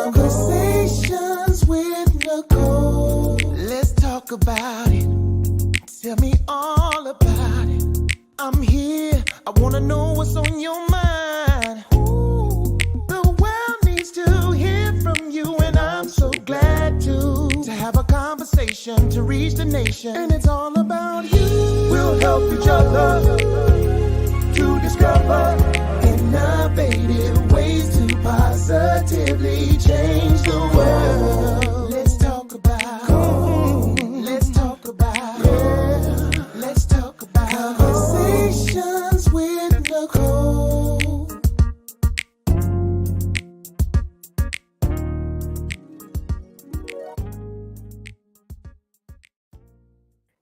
Conversations with Nicole. Let's talk about it. Tell me all about it. I'm here. I wanna know what's on your mind. Ooh, the world needs to hear from you, and I'm so glad to have a conversation to reach the nation. And it's all about you. We'll help each other to discover innovative ways to positively change the world. Let's talk about. Let's talk about. Yeah. Let's talk about conversations with Nicole.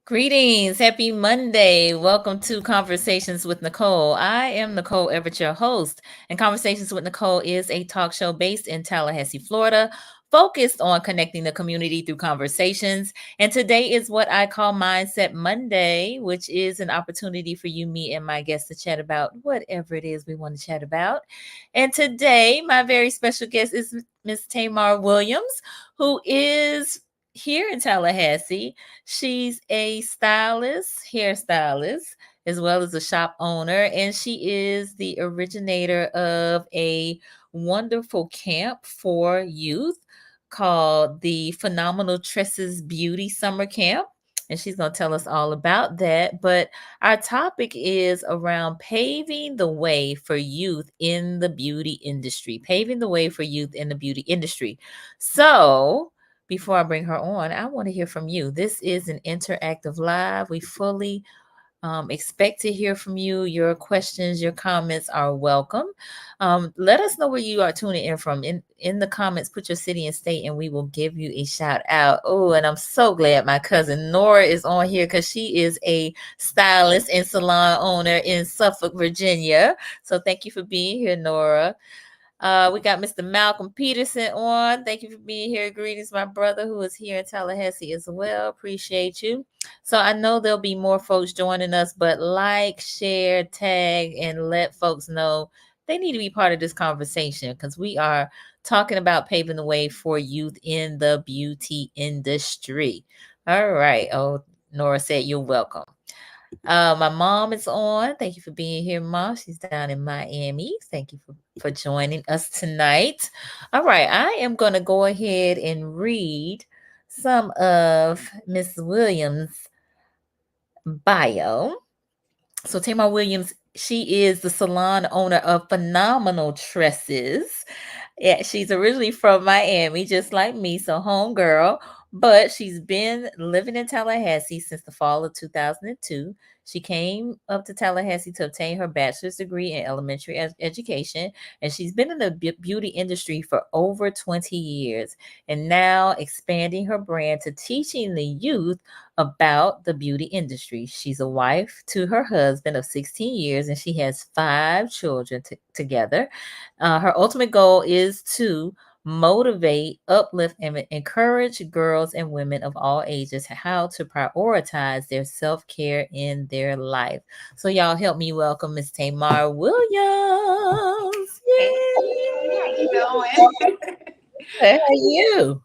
Greetings. Happy Monday. Welcome to Conversations with Nicole. I am Nicole Everett, your host, and Conversations with Nicole is a talk show based in Tallahassee, Florida, focused on connecting the community through conversations. And today is what I call Mindset Monday, which is an opportunity for you, me, and my guests to chat about whatever it is we want to chat about. And today, my very special guest is Miss Tamar Williams, who is here in Tallahassee. She's a stylist, hairstylist, as well as a shop owner, and she is the originator of a wonderful camp for youth called the Phenomenal Tresses Beauty Summer Camp. And she's going to tell us all about that. But our topic is around paving the way for youth in the beauty industry, paving the way for youth in the beauty industry. So, before I bring her on, I want to hear from you. This is an interactive live. We fully expect to hear from you. Your questions, your comments are welcome. Let us know where you are tuning in from. In the comments, put your city and state, and we will give you a shout out. Oh, and I'm so glad my cousin Nora is on here because she is a stylist and salon owner in Suffolk, Virginia. So thank you for being here, Nora. We got Mr. Malcolm Peterson on. Thank you for being here. Greetings, my brother who is here in Tallahassee as well. Appreciate you. So I know there'll be more folks joining us, but like, share, tag, and let folks know they need to be part of this conversation because we are talking about paving the way for youth in the beauty industry. All right. Oh, Nora said you're welcome. My mom is on. Thank you for being here, Mom. She's down in Miami. Thank you for joining us tonight. All right, I am going to go ahead and read some of Miss Williams' bio. So Tamar Williams, she is the salon owner of Phenomenal Tresses. Yeah, she's originally from Miami, just like me, so home girl. But she's been living in Tallahassee since the fall of 2002. She came up to Tallahassee to obtain her bachelor's degree in elementary education, and she's been in the beauty industry for over 20 years, and now expanding her brand to teaching the youth about the beauty industry. She's a wife to her husband of 16 years, and she has 5 children together. Her ultimate goal is to motivate, uplift, and encourage girls and women of all ages how to prioritize their self care in their life. So, y'all help me welcome Miss Tamar Williams. Hey, how you doing? Hey, how are you?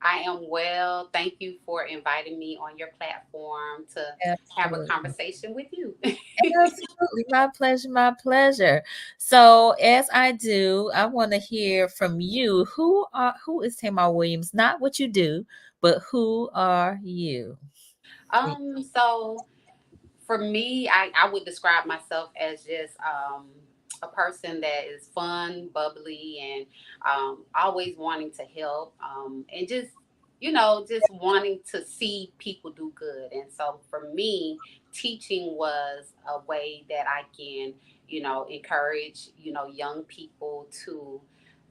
I am well. Thank you for inviting me on your platform to have a Absolutely. conversation with you. Absolutely. My pleasure. My pleasure. So as I do, I want to hear from you. Who is Tamar Williams? Not what you do, but who are you? So for me, I would describe myself as just a person that is fun, bubbly, and always wanting to help, and just just wanting to see people do good. And so for me, teaching was a way that I can encourage young people to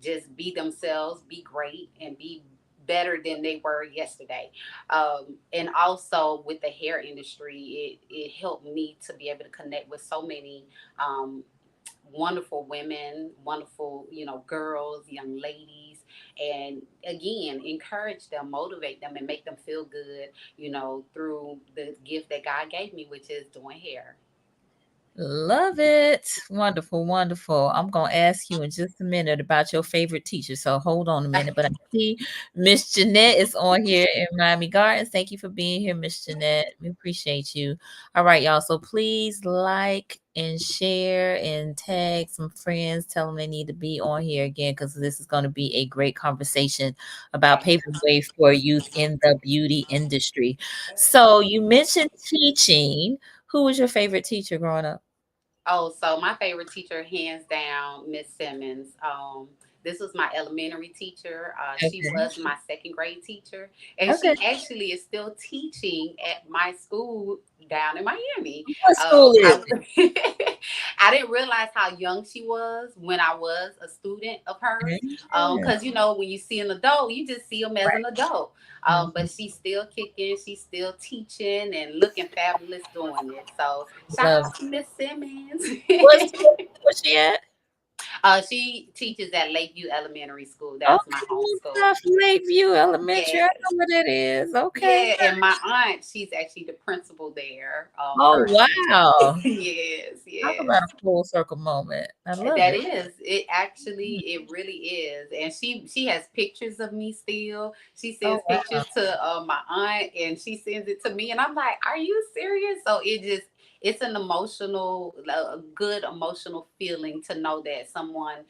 just be themselves, be great, and be better than they were yesterday. And also with the hair industry, it helped me to be able to connect with so many wonderful women, wonderful, girls, young ladies, and again, encourage them, motivate them, and make them feel good, through the gift that God gave me, which is doing hair. Love it. Wonderful, wonderful. I'm going to ask you in just a minute about your favorite teacher. So hold on a minute. But I see Miss Jeanette is on here in Miami Gardens. Thank you for being here, Miss Jeanette. We appreciate you. All right, y'all. So please like and share and tag some friends. Tell them they need to be on here again because this is going to be a great conversation about Thank paving the way for youth in the beauty industry. So you mentioned teaching. Who was your favorite teacher growing up? Oh, so my favorite teacher, hands down, Miss Simmons. This was my elementary teacher. She Okay. was my second grade teacher, and Okay. she actually is still teaching at my school down in Miami. What school is I it? I didn't realize how young she was when I was a student of hers. Mm, Because when you see an adult, you just see them as an adult. right. But she's still kicking, she's still teaching and looking fabulous doing it. So shout Love. out to Miss Simmons. What school was she at? She teaches at Lakeview Elementary School. That's my home Okay, school. South Lakeview Elementary. I Yes. know what that is. Okay. Yeah, and my aunt, she's actually the principal there. Oh, wow. Yes, Talk yes. about a full circle moment. I love That it. is. It actually, it really is. And she has pictures of me still. She Oh, sends wow. pictures to my aunt and she sends it to me and I'm like, "Are you serious?" So it's an emotional, a good emotional feeling to know that someone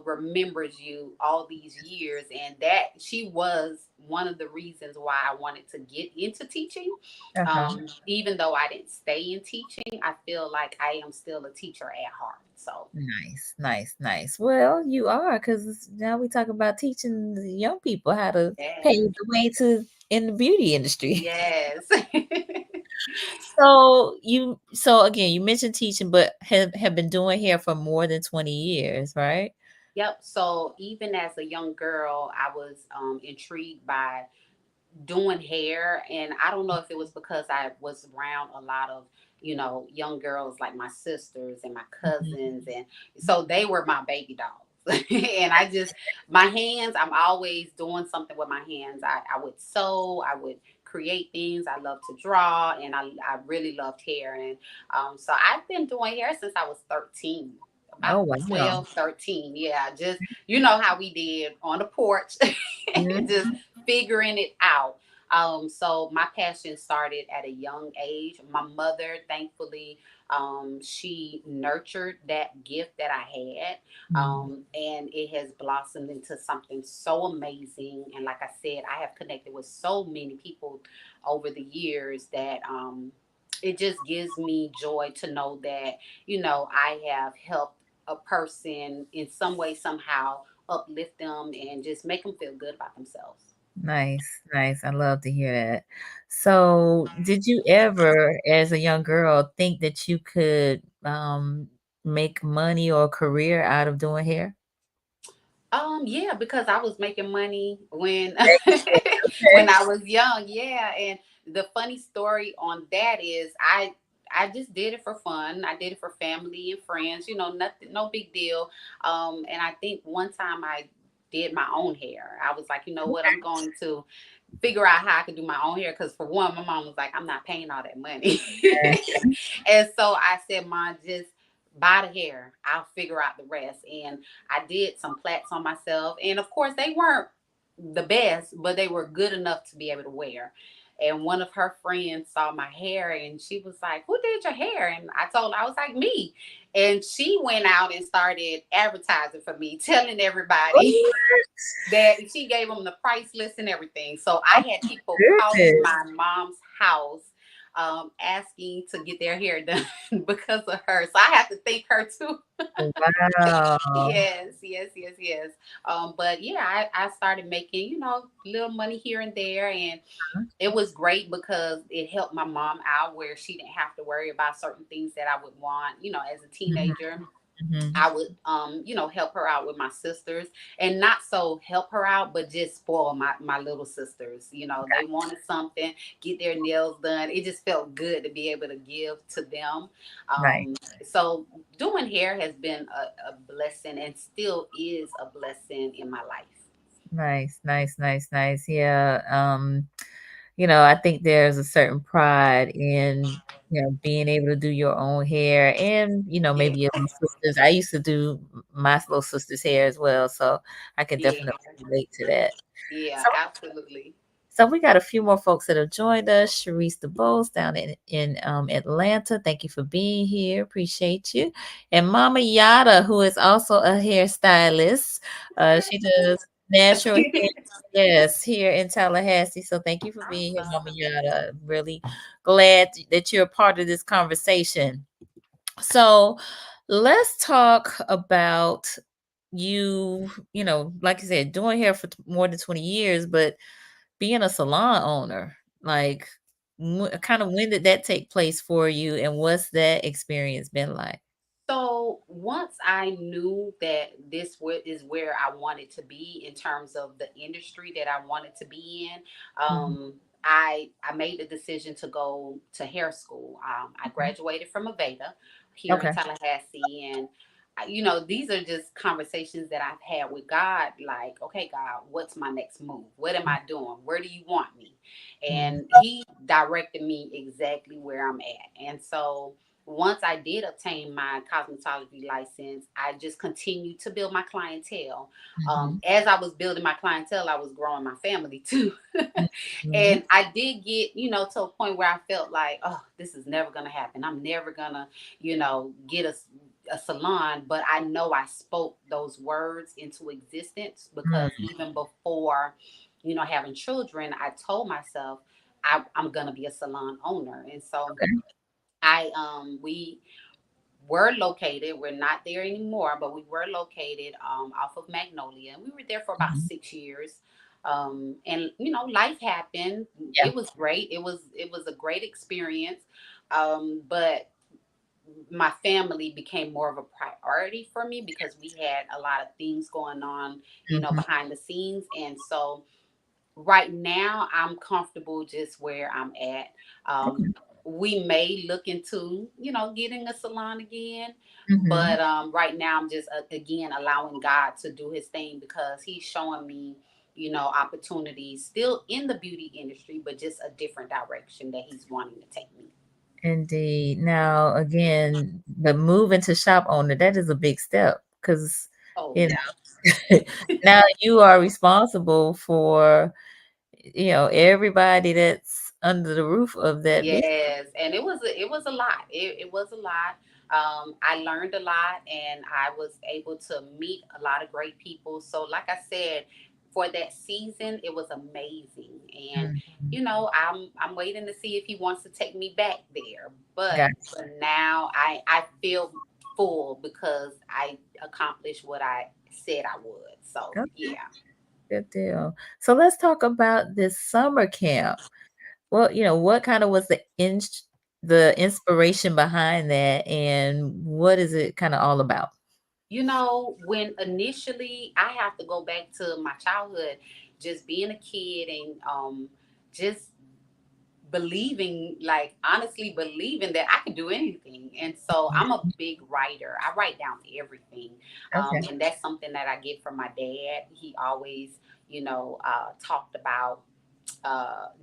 remembers you all these years, and that she was one of the reasons why I wanted to get into teaching. Uh-huh. Even though I didn't stay in teaching, I feel like I am still a teacher at heart. So, Nice, nice, nice. Well, you are because now we talk about teaching the young people how to yeah. pave the way to in the beauty industry. Yes. So again, you mentioned teaching, but have been doing hair for more than 20 years, right? Yep. So, even as a young girl, I was intrigued by doing hair, and I don't know if it was because I was around a lot of young girls like my sisters and my Mhm. cousins, and so they were my baby dolls. And I just, my hands, I'm always doing something with my hands. I would sew, I would create things, I love to draw, and I really loved hair. And so I've been doing hair since I was 13, about Oh, wow. 12, 13. Yeah, just you know how we did on the porch. Just Mhm. figuring it out. So my passion started at a young age. My mother, thankfully, she nurtured that gift that I had, Mm, and it has blossomed into something so amazing. And like I said, I have connected with so many people over the years that it just gives me joy to know that I have helped a person in some way, somehow, uplift them and just make them feel good about themselves. nice, nice. I love to hear that. So, did you ever, as a young girl, think that you could make money or career out of doing hair? Yeah, because I was making money when Yeah, you did. when Okay. I was young. Yeah, and the funny story on that is I just did it for fun. I did it for family and friends. Nothing, no big deal. And I think one time I did my own hair. I was like, you know what, I'm going to figure out how I could do my own hair because for one, my mom was like, I'm not paying all that money. And so I said, Mom, just buy the hair. I'll figure out the rest. And I did some plaits on myself. And of course, they weren't the best, but they were good enough to be able to wear. And one of her friends saw my hair and she was like, "Who did your hair?" And I told her, I was like, "Me." And she went out and started advertising for me, telling everybody What? that she gave them the price list and everything. So Oh I had my people calling goodness. my mom's house, asking to get their hair done because of her. So I have to thank her too. Wow. Yes, yes, yes, yes. But yeah, I started making, little money here and there. And it was great because it helped my mom out where she didn't have to worry about certain things that I would want, as a Mhm, teenager. mhm. I would, help her out with my sisters, and not so help her out, but just spoil my little sisters. They wanted something, get their nails done. It just felt good to be able to give to them. Nice, So doing hair has been a blessing and still is a blessing in my life. nice, nice, nice, nice. Yeah. I think there's a certain pride in, being able to do your own hair and, Yeah, maybe your little sisters. I used to do my little sister's hair as well, so I can yeah, definitely relate to that. yeah, So absolutely. so we got a few more folks that have joined us. Sharice DeBose down in Atlanta. Thank you for being here. Appreciate you. And Mama Yada, who is also a hairstylist. She does natural hair. Yes, here in Tallahassee. So thank you for being here, Mama Awesome. Yada. I'm really glad that you're a part of this conversation. So let's talk about like you said, doing hair for more than 20 years, but being a salon owner, like, kind of when did that take place for you, and what's that experience been like? So once I knew that is where I wanted to be in terms of the industry that I wanted to be in, Mhm. I made the decision to go to hair school. I Okay. graduated from Aveda here in Okay. Tallahassee, and these are just conversations that I've had with God. Like, okay, God, what's my next move? What am I doing? Where do you want me? Mhm. And He directed me exactly where I'm at, and so once I did obtain my cosmetology license, I just continued to build my clientele. Mhm. As I was building my clientele, I was growing my family too. Mhm. And I did get, to a point where I felt like, oh, this is never going to happen. I'm never going to, get a salon. But I know I spoke those words into existence because Mhm. even before, having children, I told myself I'm going to be a salon owner. And so Okay. we were located. We're not there anymore, but we were located off of Magnolia. We were there for about Mhm. 6 years, and life happened. Yeah. It was great. It was a great experience, but my family became more of a priority for me because we had a lot of things going on, Mhm. behind the scenes, and so right now I'm comfortable just where I'm at. Okay. We may look into, getting a salon again, Mhm. but right now I'm just again allowing God to do His thing because He's showing me, opportunities still in the beauty industry, but just a different direction that He's wanting to take me. Indeed. Now, again, the move into shop owner, that is a big step because, Oh you yeah. know, now you are responsible for, everybody that's under the roof of that business. Yes, and it was a lot. It was a lot. I learned a lot, and I was able to meet a lot of great people. So, like I said, for that season, it was amazing. And Mhm. I'm waiting to see if he wants to take me back there. But Gotcha. for now, I feel full because I accomplished what I said I would. So Okay, yeah. good deal. So let's talk about this summer camp. Well, what kind of was the inspiration behind that, and what is it kind of all about? When initially I have to go back to my childhood, just being a kid and just believing, like honestly believing that I could do anything. And so I'm a big writer. I write down everything. Okay, And that's something that I get from my dad. He always, talked about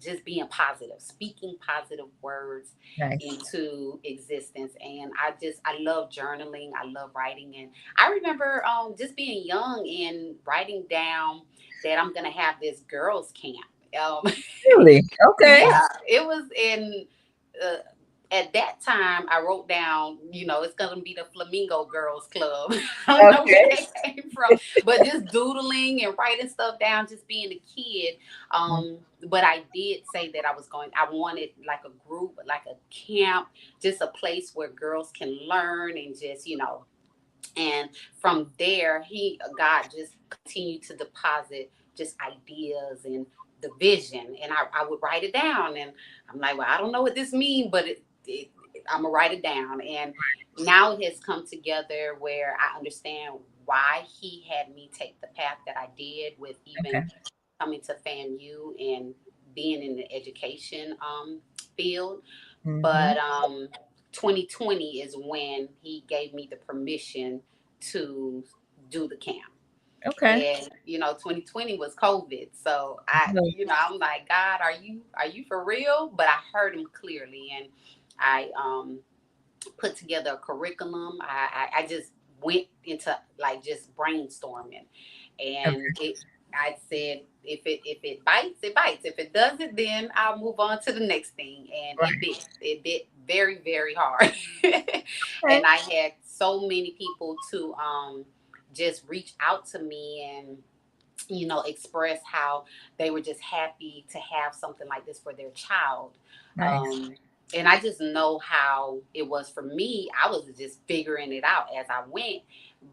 just being positive, speaking positive words nice. into existence. And I love journaling. I love writing. And I remember just being young and writing down that I'm going to have this girls' camp. Um, Really? Okay. yeah, it was in. Uh, at that time, I wrote down, it's gonna be the Flamingo Girls Club. I don't know where Okay. that came from, but just doodling and writing stuff down, just being a kid. But I did say that I wanted like a group, like a camp, just a place where girls can learn and just, and from there God just continued to deposit just ideas and the vision, and I would write it down, and I'm like, well, I don't know what this means, but I'm gonna write it down, and now it has come together where I understand why he had me take the path that I did with Okay. even coming to FAMU and being in the education field. Mhm. But 2020 is when he gave me the permission to do the camp. Okay. And 2020 was COVID, so I'm like, God, are you for real? But I heard him clearly, and I put together a curriculum. I just went into like just brainstorming, and Okay. I said, if it bites, it bites. If it doesn't, then I'll move on to the next thing. And Right. it bit very, very hard. Okay. And I had so many people to just reach out to me and express how they were just happy to have something like this for their child. Nice. Um, and I just know how it was for me. I was just figuring it out as I went,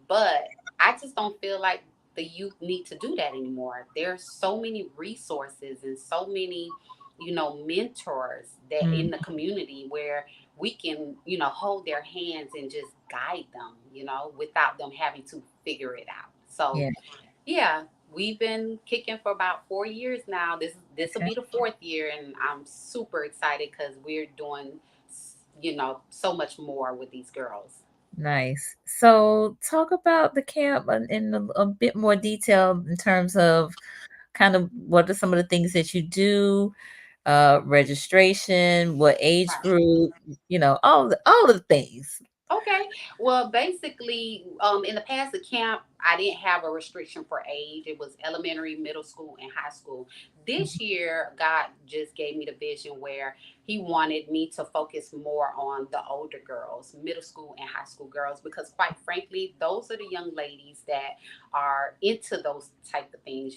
but I just don't feel like the youth need to do that anymore. There's so many resources and so many, mentors that in Mm, the community where we can, hold their hands and just guide them, without them having to figure it out. So yeah. yeah, we've been kicking for about 4 years now. This will Okay. be the fourth year, and I'm super excited because we're doing, so much more with these girls. Nice. So talk about the camp in a bit more detail in terms of kind of what are some of the things that you do, registration, what age Right. group, all of the things. Okay. Well, basically, in the past, the camp, I didn't have a restriction for age. It was elementary, middle school, and high school. This year, God just gave me the vision where He wanted me to focus more on the older girls, middle school and high school girls, because quite frankly, those are the young ladies that are into those type of things,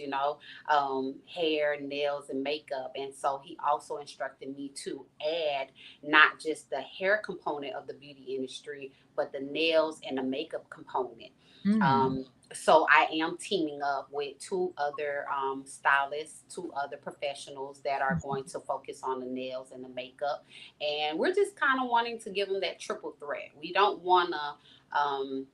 hair, nails, and makeup. And so He also instructed me to add not just the hair component of the beauty industry, but the nails and the makeup component. Mm, So I am teaming up with two other stylists, two other professionals that are going to focus on the nails and the makeup, and we're just kind of wanting to give them that triple threat. We don't want to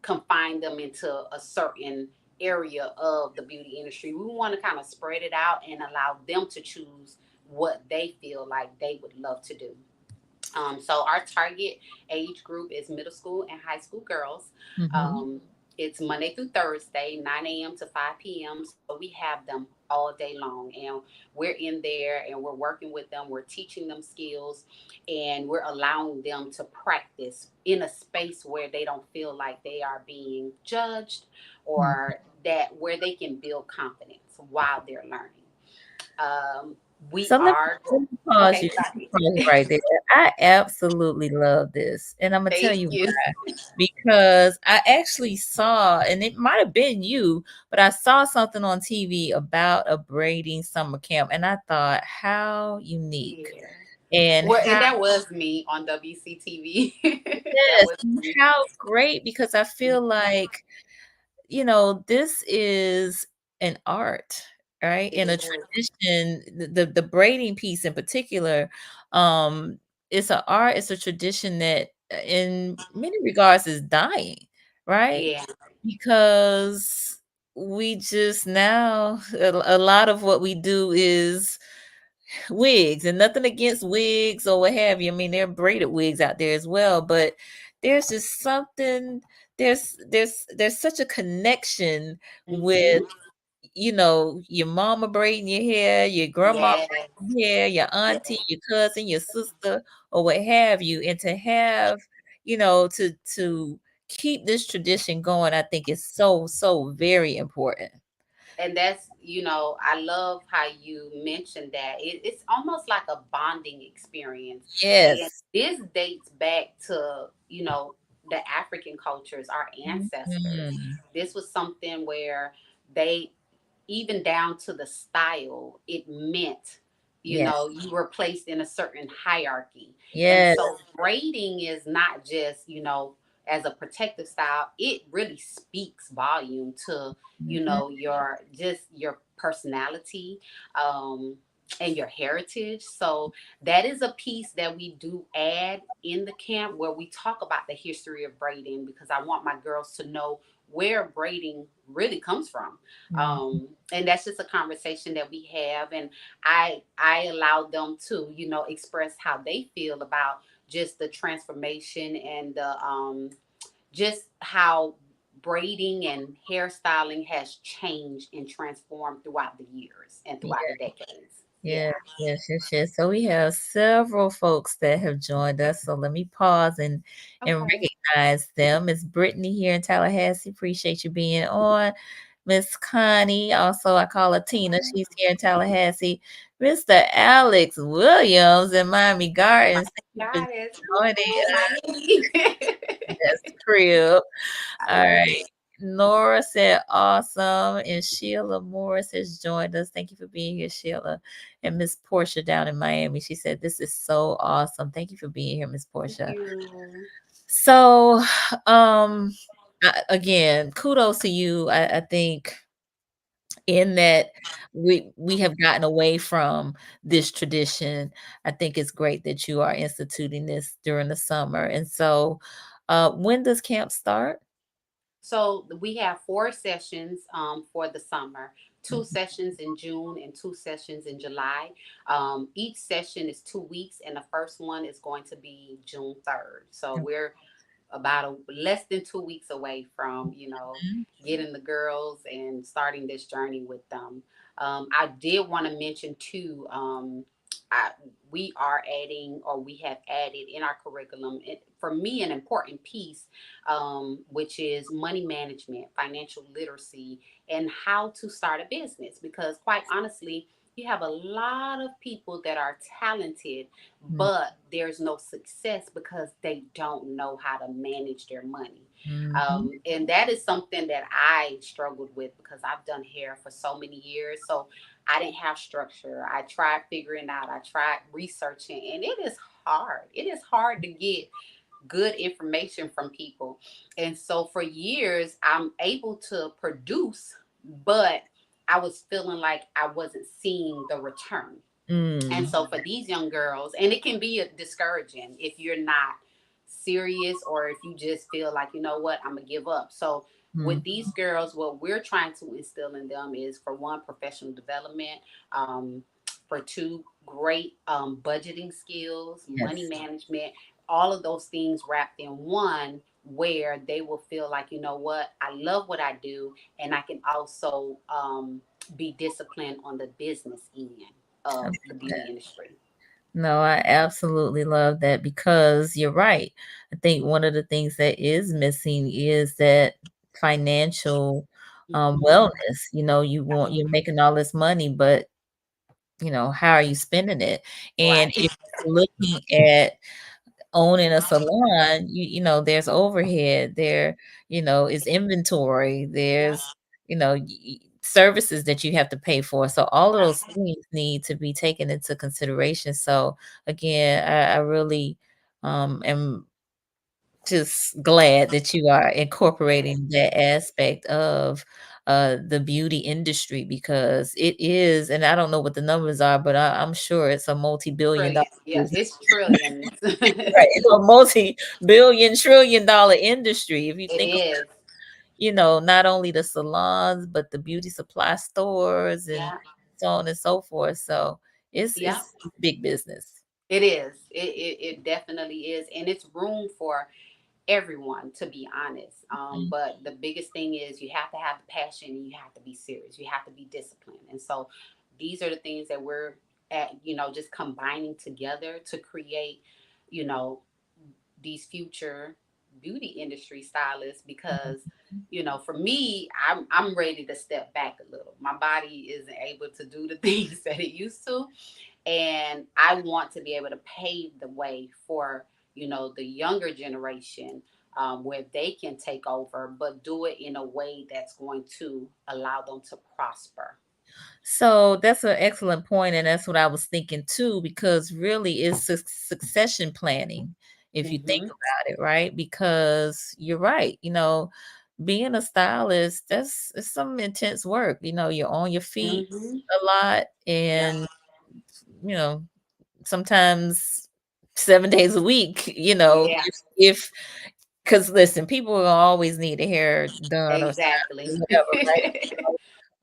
confine them into a certain area of the beauty industry. We want to kind of spread it out and allow them to choose what they feel like they would love to do. So our target age group is middle school and high school girls. mhm. Um, it's Monday through Thursday, 9 a.m. to 5 p.m. So we have them all day long, and we're in there and we're working with them. We're teaching them skills, and we're allowing them to practice in a space where they don't feel like they are being judged, Mm. or that where they can build confidence while they're learning. Um, we So are let me pause okay. you. Let me pause right there. I absolutely love this, and I'm gonna tell Thank you you. why. Because I actually saw, and it might have been you, but I saw something on TV about a braiding summer camp, and I thought, how unique Yeah. and Well, and how that was me on WCTV. That yes, was and me. how great because I feel like this is an art, right? It In a is. tradition, the braiding piece in particular, um, it's an art, it's a tradition that in many regards is dying, right? Yeah. Because we just now a lot of what we do is wigs, and nothing against wigs or what have you. I mean, there are braided wigs out there as well, but there's just something there's such a connection with Hmm. your mama braiding your hair, your grandma Yes. braiding your hair, your auntie, your cousin, your sister, or what have you, and to have to keep this tradition going, I think is so very important. And that's, I love how you mentioned that. It's almost like a bonding experience. And Yes. this dates back to, the African cultures, our ancestors. Mhm. This was something where they, even down to the style, it meant, Yes. you were placed in a certain hierarchy. And Yes. so braiding is not just, as a protective style, it really speaks volume to, Mhm. your personality, um, and your heritage. So that is a piece that we do add in the camp where we talk about the history of braiding, because I want my girls to know where braiding really comes from. Mhm. And that's just a conversation that we have, and I allow them to express how they feel about just the transformation and the just how braiding and hairstyling has changed and transformed throughout the years and throughout the decades. Yes, Yeah. yes, yes, yes. So we have several folks that have joined us. So let me pause and Okay. recognize them. Miss Brittany here in Tallahassee. Appreciate you being on. Miss Connie, also I call her Tina. She's here in Tallahassee. Mr. Alex Williams in Miami My Gardens. Thank you for goddess. joining Ooh, us. Miami. That's the crib. I All love right. it. Nora said awesome. And Sheila Morris has joined us. Thank you for being here, Sheila. And Miss Portia down in Miami. She said, this is so awesome. Thank you for being here, Miss Thank Portia. you. So again, kudos to you. I think in that we have gotten away from this tradition. I think it's great that you are instituting this during the summer. And so when does camp start? So we have 4 sessions for the summer, two Mhm. sessions in June and 2 sessions in July. Each session is 2 weeks, and the first one is going to be June 3rd. So we're about less than 2 weeks away from Mhm. getting the girls and starting this journey with them. I did want to mention too. I, we are adding, or we have added in our curriculum, for me, an important piece, which is money management, financial literacy, and how to start a business. Because quite honestly, you have a lot of people that are talented, but there's no success because they don't know how to manage their money. Mhm. And that is something that I struggled with because I've done hair for so many years. So I didn't have structure. I tried figuring out, I tried researching, and it is hard. It is hard to get good information from people. And so for years, I'm able to produce, but I was feeling like I wasn't seeing the return. And Mm. so for these young girls, and it can be discouraging if you're not serious, or if you just feel like, you know what, I'm gonna give up. So with Mm. these girls, what we're trying to instill in them is, for one, professional development, for two, great budgeting skills, money Yes, management, all of those things wrapped in one, where they will feel like, you know what, I love what I do, and I can also be disciplined on the business end I of love the beauty that. industry. No, I absolutely love that because you're right. I think one of the things that is missing is that financial Hmm. wellness. You're making all this money, but how are you spending it? And Right. if you're looking at owning a salon, there's overhead, there, is inventory, Yep. there's, services that you have to pay for. So all of those things need to be taken into consideration. So again, I really am just glad that you are incorporating that aspect of the beauty industry because it is, and I don't know what the numbers are, but I'm sure it's a multi-billion dollar Trillion. Yeah, business. it's trillions. Right, It it's a multi-billion, trillion-dollar industry. If you think of, is. not only the salons, but the beauty supply stores and Yeah. so on and so forth. So it's Yeah. it's big business. It is. It definitely is. And it's room for everyone, to be honest. Mhm. But the biggest thing is you have to have the passion and you have to be serious. You have to be disciplined. And so these are the things that we're at, just combining together to create, you know, these future beauty industry stylists. Because for me, I'm ready to step back a little. My body isn't able to do the things that it used to, and I want to be able to pave the way for the younger generation, where they can take over, but do it in a way that's going to allow them to prosper. So that's an excellent point, and that's what I was thinking too, because really it's succession planning if you think Hmm. about it, right? Because you're right, being a stylist, it's some intense work. You're on your feet Hmm. a lot, Yeah. and you know, sometimes 7 days a week, Yeah. if because listen, people will always need a hair done or Exactly. whatever,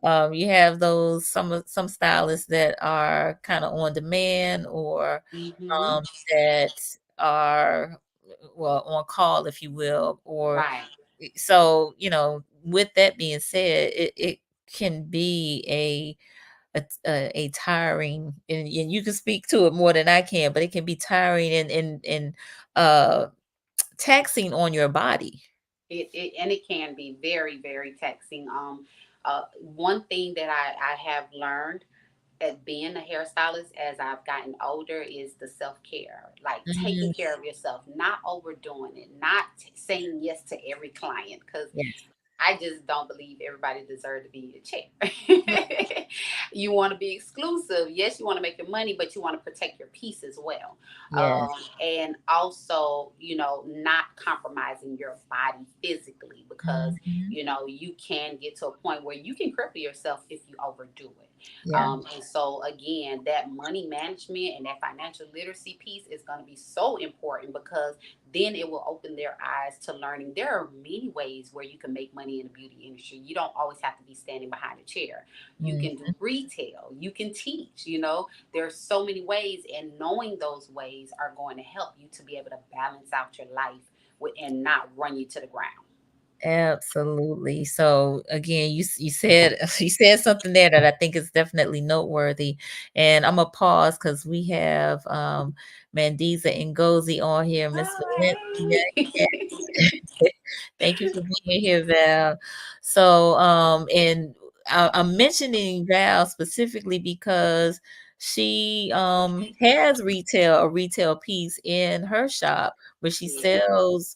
right? You have some stylists that are kind of on demand or Hmm. that are well on call, if you will, or Right. so with that being said, it can be a tiring, and you can speak to it more than I can, but it can be tiring and uh taxing on your body. And it can be very, very taxing. One thing that I have learned at being a hairstylist as I've gotten older is the self care, like taking Mm, care of yourself, not overdoing it, not saying yes to every client. Because yes. I just don't believe everybody deserves to be in your chair. You want to be exclusive. Yes, you want to make your money, but you want to protect your peace as well. Yes. And also, not compromising your body physically because, Mhm. you can get to a point where you can cripple yourself if you overdo it. Yeah. And so, again, that money management and that financial literacy piece is going to be so important because then it will open their eyes to learning there are many ways where you can make money in the beauty industry. You don't always have to be standing behind a chair. You Mm. can do retail, you can teach, there are so many ways, and knowing those ways are going to help you to be able to balance out your life and not run you to the ground. Absolutely. So again, you said you said something there that I think is definitely noteworthy, and I'm gonna pause because we have Mandiza Ngozi on here, Miss Valencia. Yeah. Hi. Thank you for being here, Val. So, and I'm mentioning Val specifically because she has a retail piece in her shop where she Yeah. sells,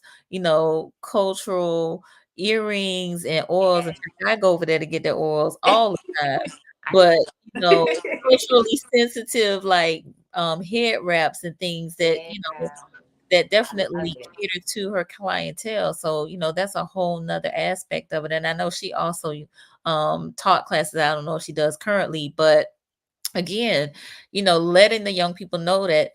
cultural earrings and oils. And I go over there to get their oils all the time. I But, you know, know. culturally sensitive, like head wraps and things that, Yeah, that I love definitely it. cater to her clientele. So, that's a whole nother aspect of it. And I know she also taught classes. I don't know if she does currently, but again, letting the young people know that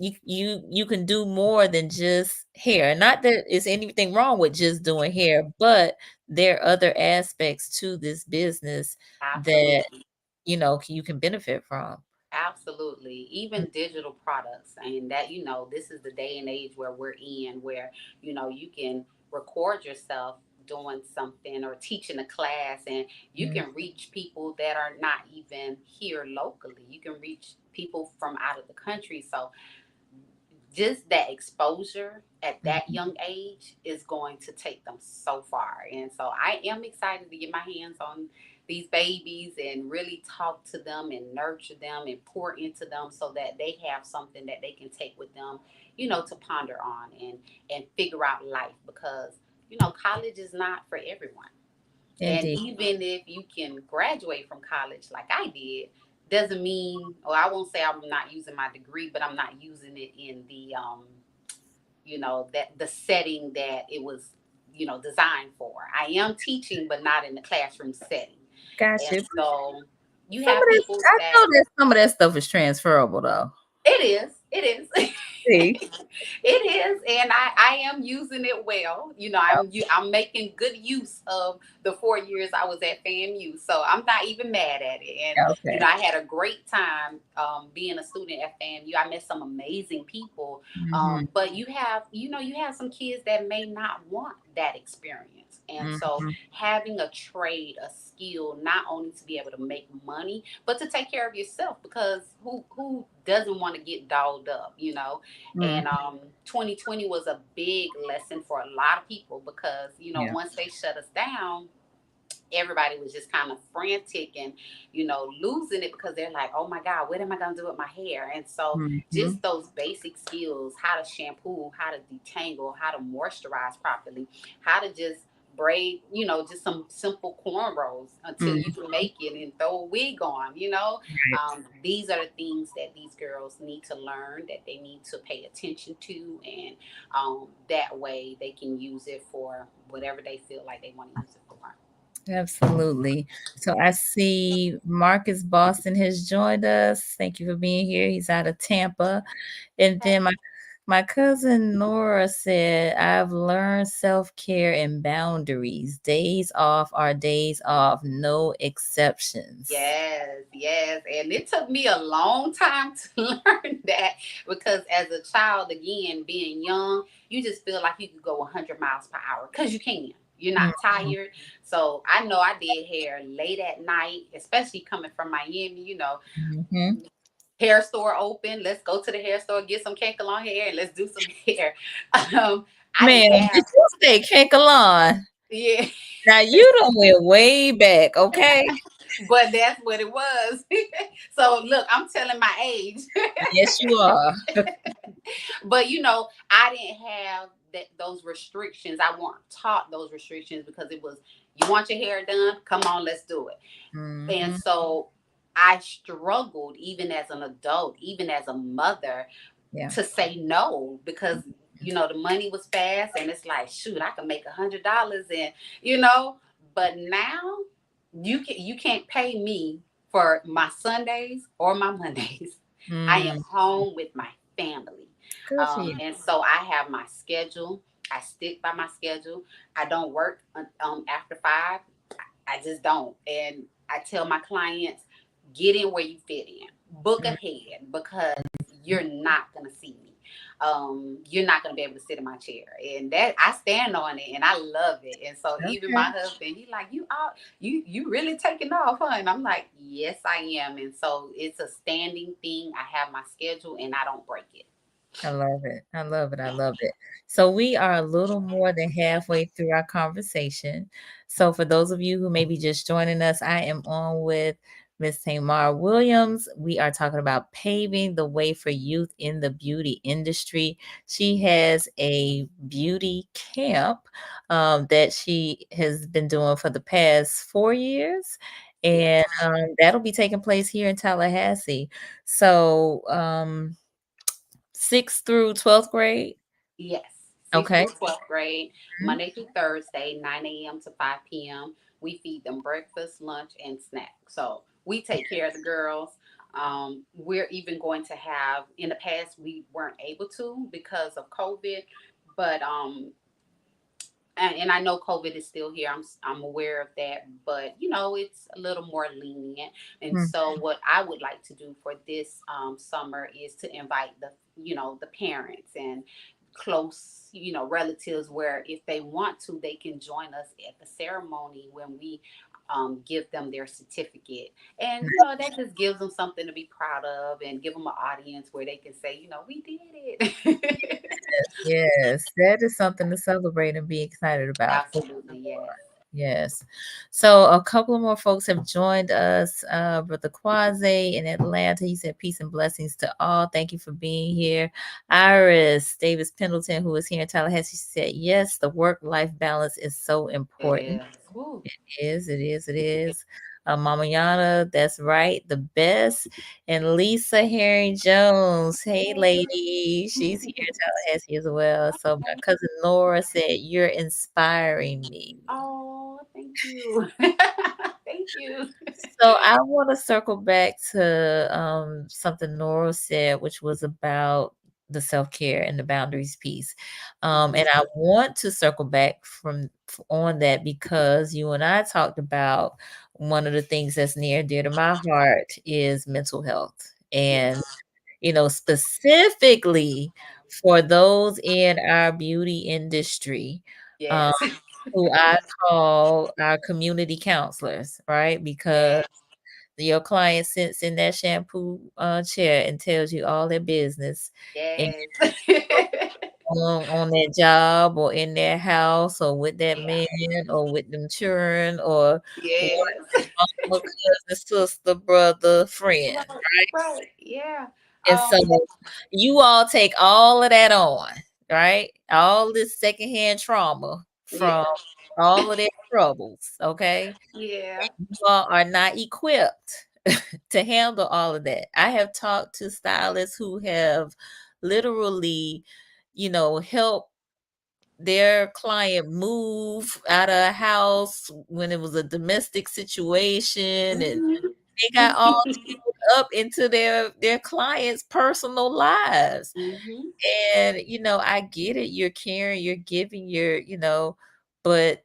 you can do more than just hair. Not that is anything wrong with just doing hair, but there are other aspects to this business that Absolutely. you can benefit from. Absolutely. Even digital products. And that, this is the day and age where we're in, where, you can record yourself doing something or teaching a class, and you Mm, can reach people that are not even here locally. You can reach people from out of the country. So just that exposure at that mhm. young age is going to take them so far. And so I am excited to get my hands on these babies and really talk to them and nurture them and pour into them so that they have something that they can take with them, to ponder on and figure out life because, college is not for everyone. And Indeed. even if you can graduate from college like I did, doesn't mean, or I won't say I'm not using my degree, but I'm not using it in the, that the setting that it was, designed for. I am teaching, but not in the classroom setting. And Gotcha. so you Some of have that, people I that know that some of that stuff is transferable though. it is. See. It is, and I am using it well. I'm making good use of the 4 years I was at FAMU, so I'm not even mad at it. And Okay. I had a great time being a student at FAMU. I met some amazing people, Mhm, but you have some kids that may not want that experience, and so mhm, having a trade, a skill, not only to be able to make money, but to take care of yourself, because who doesn't want to get dolled up. mhm. And 2020 was a big lesson for a lot of people because, Yeah. once they shut us down, everybody was just kind of frantic and, losing it because they're like, oh my God, what am I going to do with my hair? And so Mhm, just those basic skills, how to shampoo, how to detangle, how to moisturize properly, how to just braid, just some simple cornrows until you mhm. can make it and throw a wig on. Right. These are the things that these girls need to learn, that they need to pay attention to. And that way they can use it for whatever they feel like they want to use it for. Absolutely. So I see Marcus Boston has joined us. Thank you for being here. He's out of Tampa. And then my cousin Nora said, I've learned self-care and boundaries. Days off are days off, no exceptions. Yes, yes. And it took me a long time to learn that because as a child, again, being young, you just feel like you could go 100 miles per hour because you can. You're Mm, not tired. So I know I did hair late at night, especially coming from Miami. mhm. Hair store open. Let's go to the hair store, get some Kankalon hair, and let's do some hair. Um, I Ma'am, didn't did have, you say Kankalon? yeah, Now you don't went way back, okay? but that's what it was. So look, I'm telling my age. Yes, you are. But I didn't have those restrictions. I weren't taught those restrictions because it was, you want your hair done? Come on, let's do it. And Mhm. so I struggled even as an adult, even as a mother, Yeah. to say no because the money was fast and it's like, shoot, I can make $100 and but now you can't pay me for my Sundays or my Mondays. I am Mm, home with my family. good for you. And so I have my schedule. I stick by my schedule. I don't work after 5. I just don't. And I tell my clients, get in where you fit in. Book Mm, ahead because you're not gonna see me. You're not gonna be able to sit in my chair, and that I stand on it, and I love it. And so even my okay. husband, he like, you really taking off, huh? And I'm like, yes, I am. And so it's a standing thing. I have my schedule, and I don't break it. I love it. I love it. I love it. So we are a little more than halfway through our conversation. So for those of you who may be just joining us, I am on with Miss Thamar Williams. We are talking about paving the way for youth in the beauty industry. She has a beauty camp that she has been doing for the past 4 years. Yes, And that'll be taking place here in Tallahassee. So 6th through 12th grade? yes. Sixth Okay. through 12th grade, Mhm. Monday through Thursday, 9 a.m. to 5 p.m. We feed them breakfast, lunch, and snack. So we take care of the girls. We're even going to have, in the past, we weren't able to because of COVID, but and I know COVID is still here. I'm aware of that, but it's a little more lenient. And Mm. so what I would like to do for this summer is to invite the parents and close relatives, where if they want to, they can join us at the ceremony when we give them their certificate. And that just gives them something to be proud of and give them an audience where they can say, we did it. Yes, that is something to celebrate and be excited about. Absolutely, yes. Yes. So a couple of more folks have joined us. Brother Quasi in Atlanta. He said, peace and blessings to all. Thank you for being here. Iris Davis Pendleton, who is here in Tallahassee, said, yes, the work-life balance is so important. Yes. Woo. It is. Mama Yana, that's right, the best. And Lisa Herring Jones, hey lady, she's here in Tallahassee as well. So my cousin Laura said, you're inspiring me. Oh, thank you. Thank you. So I want to circle back to something Nora said, which was about the self-care and the boundaries piece. Mhm. And I want to circle back on that because you and I talked about one of the things that's near and dear to my heart is mental health. And Yes. specifically for those in our beauty industry, um, Yes. who I call our community counselors, right? Because Yes. your client sits in that shampoo chair and tells you all their business and Yes. on their job or in their house or with that Yeah. man or with them children or what Yes. mama, cousin, sister, brother, friend. Right. Right. Yeah. And so Um. you all take all of that on, right? All this secondhand trauma from Yeah. all of their troubles, okay? Yeah. You all are not equipped to handle all of that. I have talked to stylists who have literally, helped their client move out of a house when it was a domestic situation, and Mhm. they got all up into their clients' personal lives. Mhm. And I get it. You're caring, you're giving, but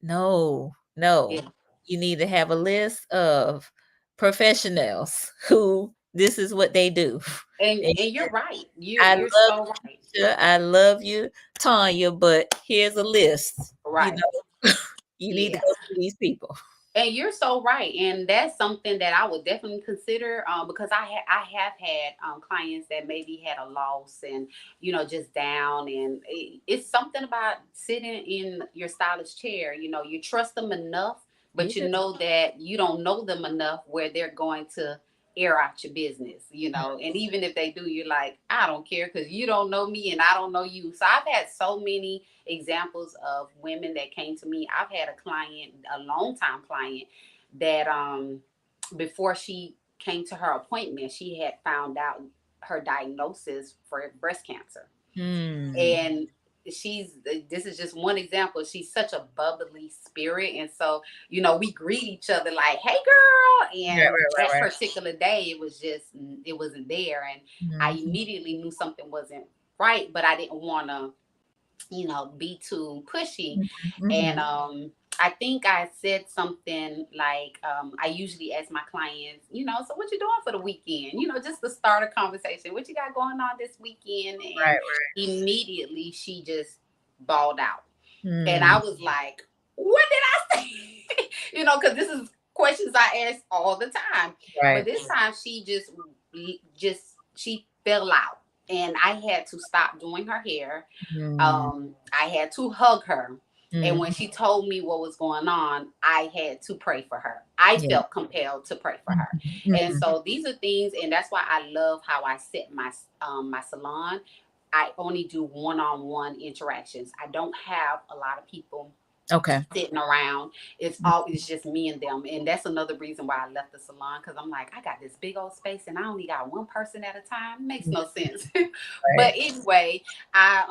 no, no. Yeah. You need to have a list of professionals who this is what they do. And And you're right. You I you're love so right. you, I love you, Tanya, but here's a list, you Right. know. You need to Yeah. go see these people. And you're so right, and that's something that I would definitely consider, because I have had clients that maybe had a loss and just down, and it's something about sitting in your stylist chair. You trust them enough, You but you do. know that you don't know them enough where they're going to air out your business. And even if they do, you're like, I don't care because you don't know me and I don't know you. So I've had so many examples of women that came to me. I've had a client, a long time client, that before she came to her appointment, she had found out her diagnosis for breast cancer. Mm. And she's this is just one example. She's such a bubbly spirit, and so we greet each other like, hey girl. Right, And right, that right, particular day, it wasn't there, and I right. immediately knew something wasn't right, but I didn't want to be too pushy. And Mhm. I think I said something like, I usually ask my clients, so what you doing for the weekend? Just to start a conversation. What you got going on this weekend? And Right, immediately she just bawled out. And I right. was like, what did I say? Because this is questions I ask all the time. But Right. this time she she fell out. And I had to stop doing her hair. Mm. I had to hug her. And when Mhm. she told me what was going on, I had to pray for her. I Yeah. felt compelled to pray for Mhm. her. And Mhm. so these are things, and that's why I love how I set my salon. I only do one-on-one interactions. I don't have a lot of people Okay. sitting around. It's always just me and them. And that's another reason why I left the salon, because I'm like, I got this big old space and I only got one person at a time. It makes no sense. But Right. anyway, I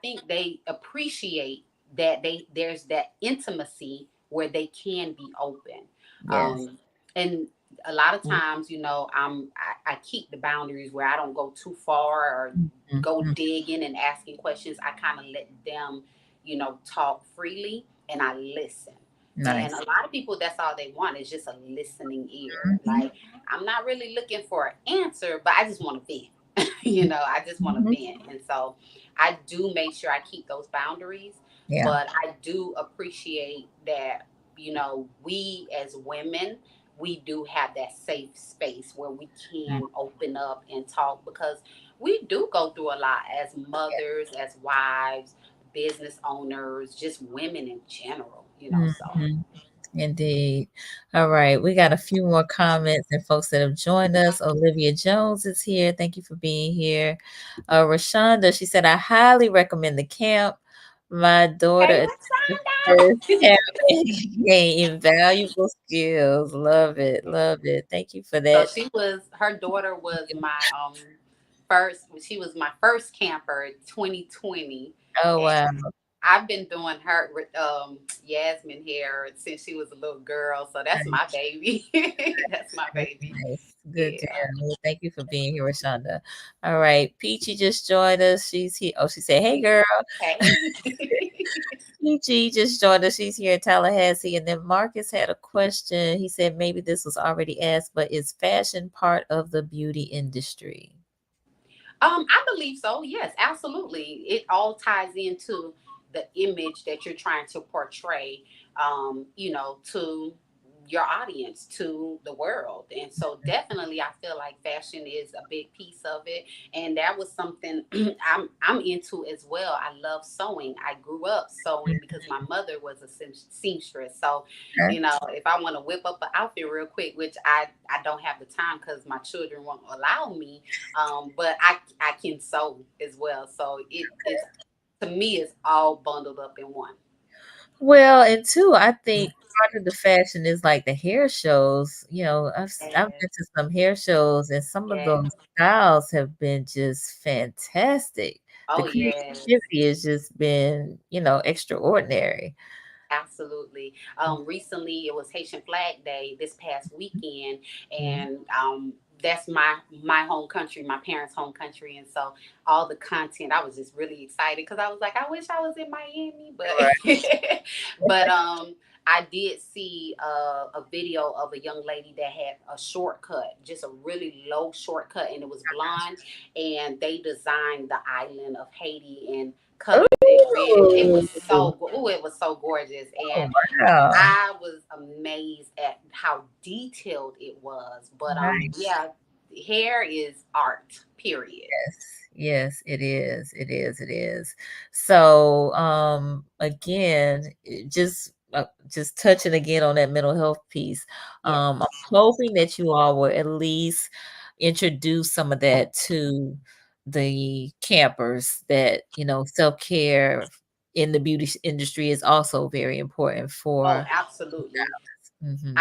think they appreciate that there's that intimacy where they can be open. Yes. And a lot of times, I keep the boundaries where I don't go too far or Mhm. go Mhm. digging and asking questions. I kind of let them talk freely, and I listen. And a Nice. lot of people, that's all they want is just a listening ear. Mhm. Like, I'm not really looking for an answer, but I just want to vent. I just want to Mhm. vent. And so I do make sure I keep those boundaries, Yeah. but I do appreciate that, we as women, we do have that safe space where we Mm. can open up and talk, because we do go through a lot as mothers, as wives, business owners, just women in general. So Mhm. Indeed. All right. We got a few more comments and folks that have joined us. Olivia Jones is here. Thank you for being here. Rashonda, she said, I highly recommend the camp. My daughter hey, attended the first Rashonda. camp and gained invaluable skills. Love it. Love it. Thank you for So that. her daughter was my first. She was my first camper, 2020, Oh, and wow. I've been doing her Yasmin hair since she was a little girl. So that's my baby. That's my That's baby. nice. Good deal. Yeah. Well, thank you for being here, Rashonda. All right. Peachy just joined us. She's here. Oh, she said, hey, girl. Hey. Peachy just joined us. She's here in Tallahassee. And then Marcus had a question. He said maybe this was already asked, but is fashion part of the beauty industry? I believe so. Yes, absolutely. It all ties into the image that you're trying to portray, to your audience, to the world. And so definitely I feel like fashion is a big piece of it. And that was something I'm into as well. I love sewing. I grew up sewing because my mother was a seamstress. So, Okay. if I want to whip up an outfit real quick, which I don't have the time because my children won't allow me, but I can sew as well. So it's, to me, it's all bundled up in one. Well, and two, I think part of the fashion is like the hair shows. I've Yes, been to some hair shows, and some of yes. those styles have been just fantastic. The Oh yes. creativity has just been, extraordinary. Absolutely. Recently, it was Haitian Flag Day this past weekend, Mhm. and that's my home country, my parents' home country, and so all the content, I was just really excited because I was like, I wish I was in Miami, but Right. but I did see a video of a young lady that had a shortcut, just a really low shortcut, and it was blonde, and they designed the island of Haiti and colored it red. It was Ooh, it was so gorgeous. oh, And wow. I was amazed at how detailed it was. But Nice. yeah, hair is art, period. Yes, yes, it is. It is. It is. So, again, just touching again on that mental health piece. Yes. I'm hoping that you all will at least introduce some of that to the campers. That self care in the beauty industry is also very important Oh, for. absolutely. Hmm.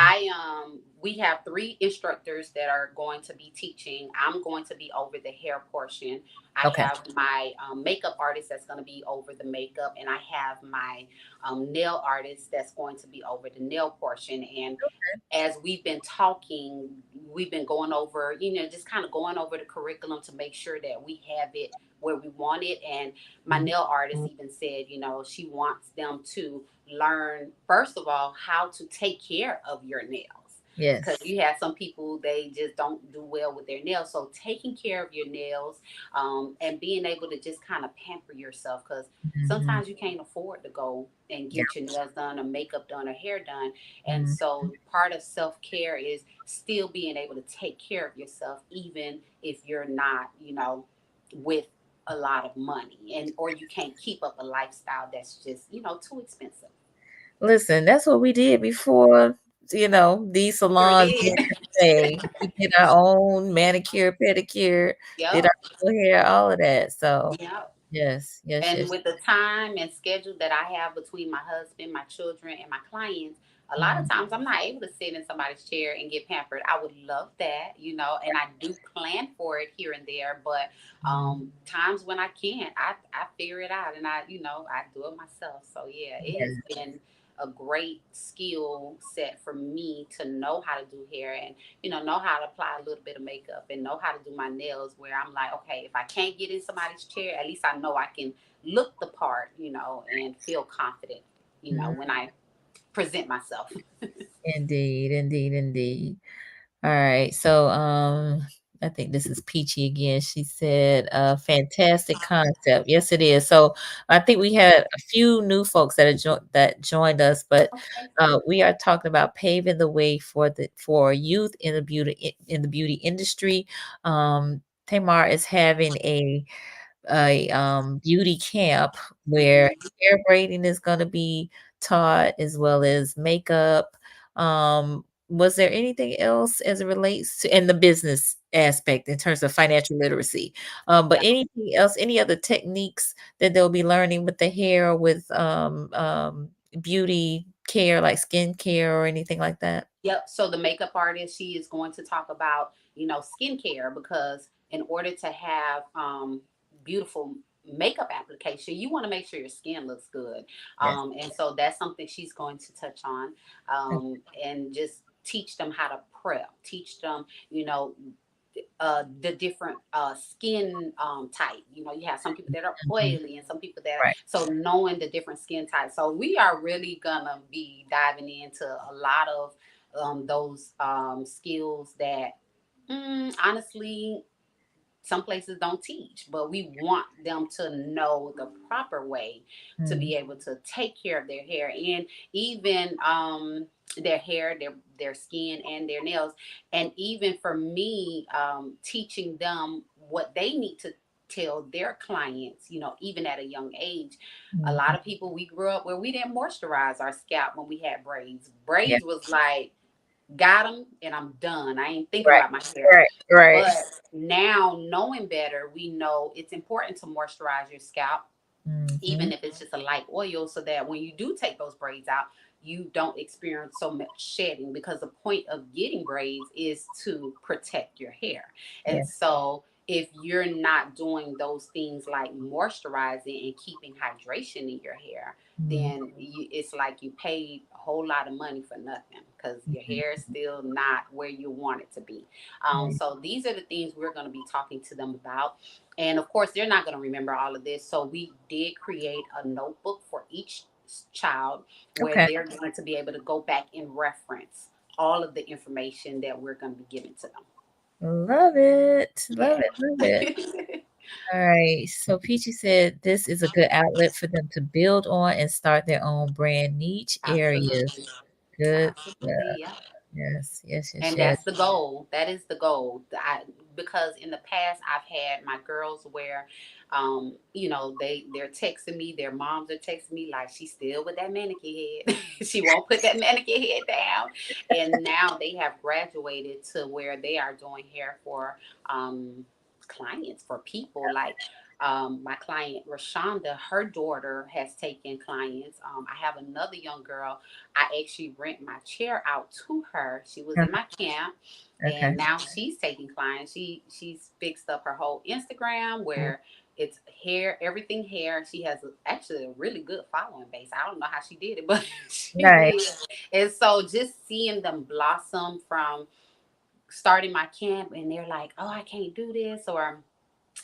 We have three instructors that are going to be teaching. I'm going to be over the hair portion. I Okay. have my makeup artist that's going to be over the makeup, and I have my nail artist that's going to be over the nail portion. And as we've been talking, we've been going over, just kind of going over the curriculum to make sure that we have it where we want it. And my Mhm. nail artist even said, she wants them to learn, first of all, how to take care of your nails. Because Yes. you have some people, they just don't do well with their nails. So taking care of your nails, and being able to just kind of pamper yourself, because Hmm. sometimes you can't afford to go and Yeah. get your nails done or makeup done or hair done. And Mhm. so part of self care is still being able to take care of yourself, even if you're not, with a lot of money, and or you can't keep up a lifestyle that's just, too expensive. Listen, that's what we did before, these Sure salons did. did their thing. We did our own manicure, pedicure, did Yep. our own hair, all of that. So, Yep. yes, yes, And yes. with the time and schedule that I have between my husband, my children, and my clients, a lot of Mhm, times I'm not able to sit in somebody's chair and get pampered. I would love that, and I do plan for it here and there. But mhm. times when I can't, I figure it out, and I do it myself. So yeah, it has Yes. been a great skill set for me to know how to do hair, and know how to apply a little bit of makeup, and know how to do my nails, where I'm like, okay, if I can't get in somebody's chair, at least I know I can look the part, and feel confident, Mhm. when I present myself. Indeed, indeed, indeed. All right. So, I think this is Peachy again. She said, fantastic concept. Yes, it is. So I think we had a few new folks that joined us, but Okay. we are talking about paving the way for youth in the beauty industry. Tamar is having a beauty camp where Mhm. hair braiding is going to be taught as well as makeup. Was there anything else as it relates to in the business aspect in terms of financial literacy? But Yeah. anything else, any other techniques that they'll be learning with the hair or with beauty care like skin care or anything like that? Yep. So the makeup artist, she is going to talk about, skincare, because in order to have beautiful makeup application, you want to make sure your skin looks good. Yes. And so that's something she's going to touch on, Okay. and just teach them how to prep, teach them, the different skin type. You have some people that are Mhm. oily and some people that are, Right. so knowing the different skin types. So we are really gonna be diving into a lot of those skills that, honestly, some places don't teach, but we want them to know the proper way to Mm, be able to take care of their hair, and even their hair, their skin, and their nails. And even for me, teaching them what they need to tell their clients, even at a young age. A lot mhm. of people, we grew up where we didn't moisturize our scalp when we had braids. Yeah. Braids was like, got them and I'm done. I ain't thinking Right. about my hair. Right. Right. But now, knowing better, we know it's important to moisturize your scalp, Mhm. even if it's just a light oil, so that when you do take those braids out, you don't experience so much shedding, because the point of getting braids is to protect your hair. And Yeah. so if you're not doing those things like moisturizing and keeping hydration in your hair, Mhm. then it's like you paid a whole lot of money for nothing, because your Mhm. hair is still not where you want it to be. Right. So these are the things we're going to be talking to them about. And of course, they're not going to remember all of this. So we did create a notebook for each child, where Okay. they're going to be able to go back and reference all of the information that we're going to be giving to them. Love it. Love Yeah. it. Love it. All right. So Peachy said this is a good outlet for them to build on and start their own brand niche areas. Absolutely. Good Absolutely. stuff. Yeah. Yes, yes, yes, And yes. that's the goal. That is the goal. Because in the past I've had my girls where, they're texting me. Their moms are texting me like she's still with that mannequin head. She won't put that mannequin head down. And now they have graduated to where they are doing hair for clients, for people like. My client Rashonda, her daughter has taken clients. I have another young girl. I actually rent my chair out to her. She was Uh, in my camp, Okay. and now she's taking clients. She's fixed up her whole Instagram where it's hair, everything hair. She has actually a really good following base. I don't know how she did it, but she Right. did. And so just seeing them blossom from starting my camp, and they're like, "Oh, I can't do this," or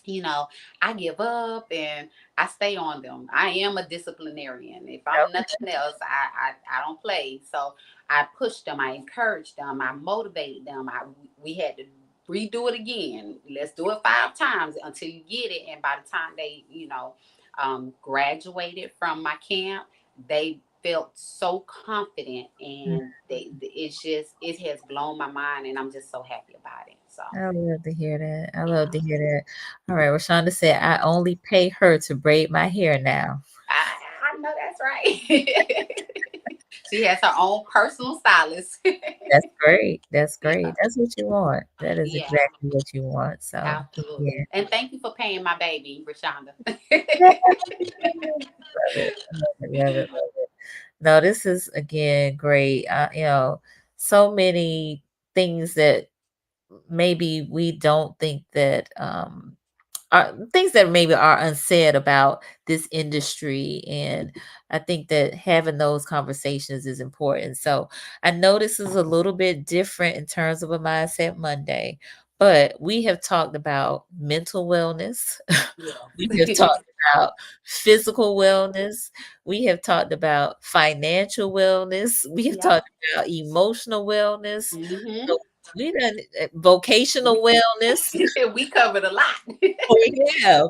you know, I give up and I stay on them. I am a disciplinarian. If I'm nothing else, I don't play. So I push them, I encourage them, I motivate them. We had to redo it again. Let's do it 5 times until you get it. And by the time they, graduated from my camp, they felt so confident, Mm, and it has blown my mind, and I'm just so happy about it. So I love to hear that. I love yeah. to hear that. All right. Rashonda said, I only pay her to braid my hair now. I know that's right. She has her own personal stylist. That's great. That's great. Yeah, That's what you want. That is yeah, exactly what you want. So, yeah. absolutely. And thank you for paying my baby, Rashonda. Love it. Love it. Love it. Love it. No, this is again great. So many things that maybe we don't think that are things that maybe are unsaid about this industry, and I think that having those conversations is important. So I know this is a little bit different in terms of a mindset Monday, but we have talked about mental wellness. We have Yes. talked about physical wellness. We have talked about financial wellness. We have Yep. talked about emotional wellness. Hmm. So we done vocational We wellness. we covered a lot.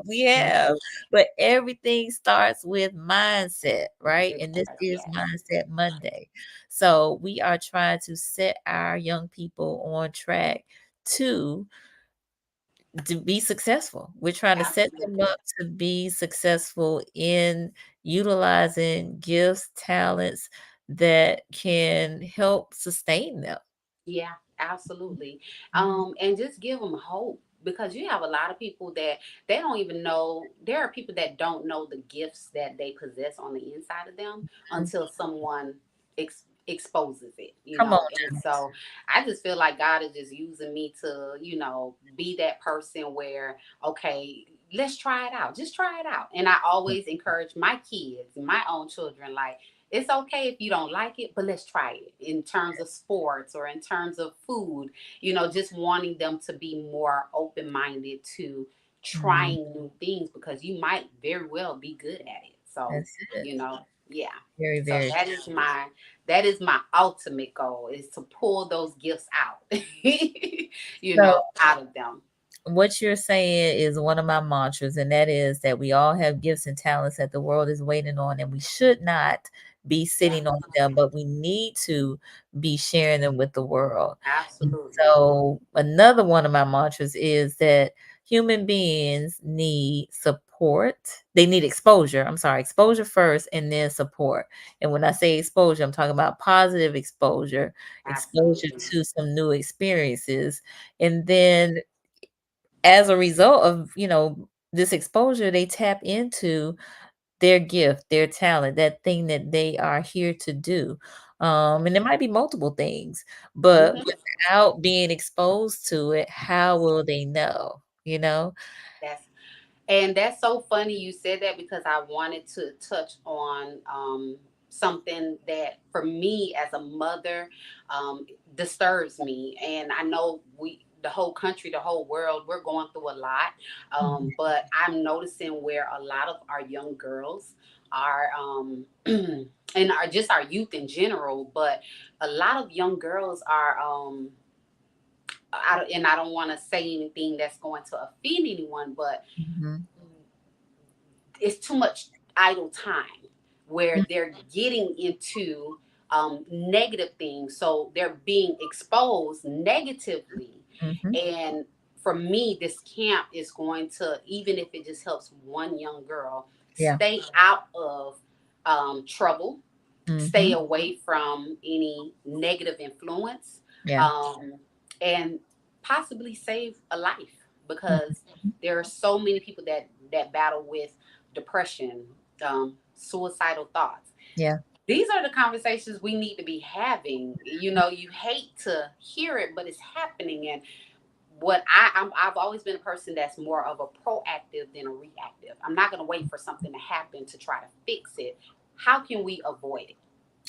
We have, but everything starts with mindset, right? It And this does, is yes. Mindset Monday. So we are trying to set our young people on track to to be successful. We're trying to set them Absolutely. up to be successful in utilizing gifts, talents that can help sustain them. Yeah, absolutely. Mhm. And just give them hope, because you have a lot of people that they don't even know. There are people that don't know the gifts that they possess on the inside of them until someone exposes it, Come on And now. so I just feel like God is just using me to, be that person where, okay, let's try it out. Just try it out. And I always encourage my kids, my own children, like, it's okay if you don't like it, but let's try it in terms of sports or in terms of food, just wanting them to be more open minded to Mm, trying new things, because you might very well be good at it. So, that's it. yeah. Very, So very that is my ultimate goal, is to pull those gifts out, so out of them. what you're saying is one of my mantras, and that is that we all have gifts and talents that the world is waiting on, and we should not be Yeah, sitting on them, but we need to be sharing them with the world. And absolutely. so, another one of my mantras is that human beings need support. They need exposure. I'm sorry, exposure first and then support. And when I say exposure, I'm talking about positive exposure, exposure Absolutely. to some new experiences. And then as a result of, this exposure, they tap into their gift, their talent, that thing that they are here to do. And it might be multiple things, but Hmm. without being exposed to it, how will they know? You know? That's And that's so funny you said that, because I wanted to touch on something that, for me as a mother, disturbs me. And I know the whole country, the whole world, we're going through a lot. Mhm. But I'm noticing where a lot of our young girls are, and are just our youth in general, but a lot of young girls are. and I don't want to say anything that's going to offend anyone, but Mhm. it's too much idle time where they're getting into negative things. So they're being exposed negatively. Mhm. And for me, this camp is going to, even if it just helps one young girl, Yeah. stay out of trouble, stay Mhm. away from any negative influence, Yeah. um, and possibly save a life, because Mhm. there are so many people that battle with depression, suicidal thoughts. Yeah. These are the conversations we need to be having. You know, you hate to hear it, but it's happening. And I've always been a person that's more of a proactive than a reactive. I'm not going to wait for something to happen to try to fix it. How can we avoid it?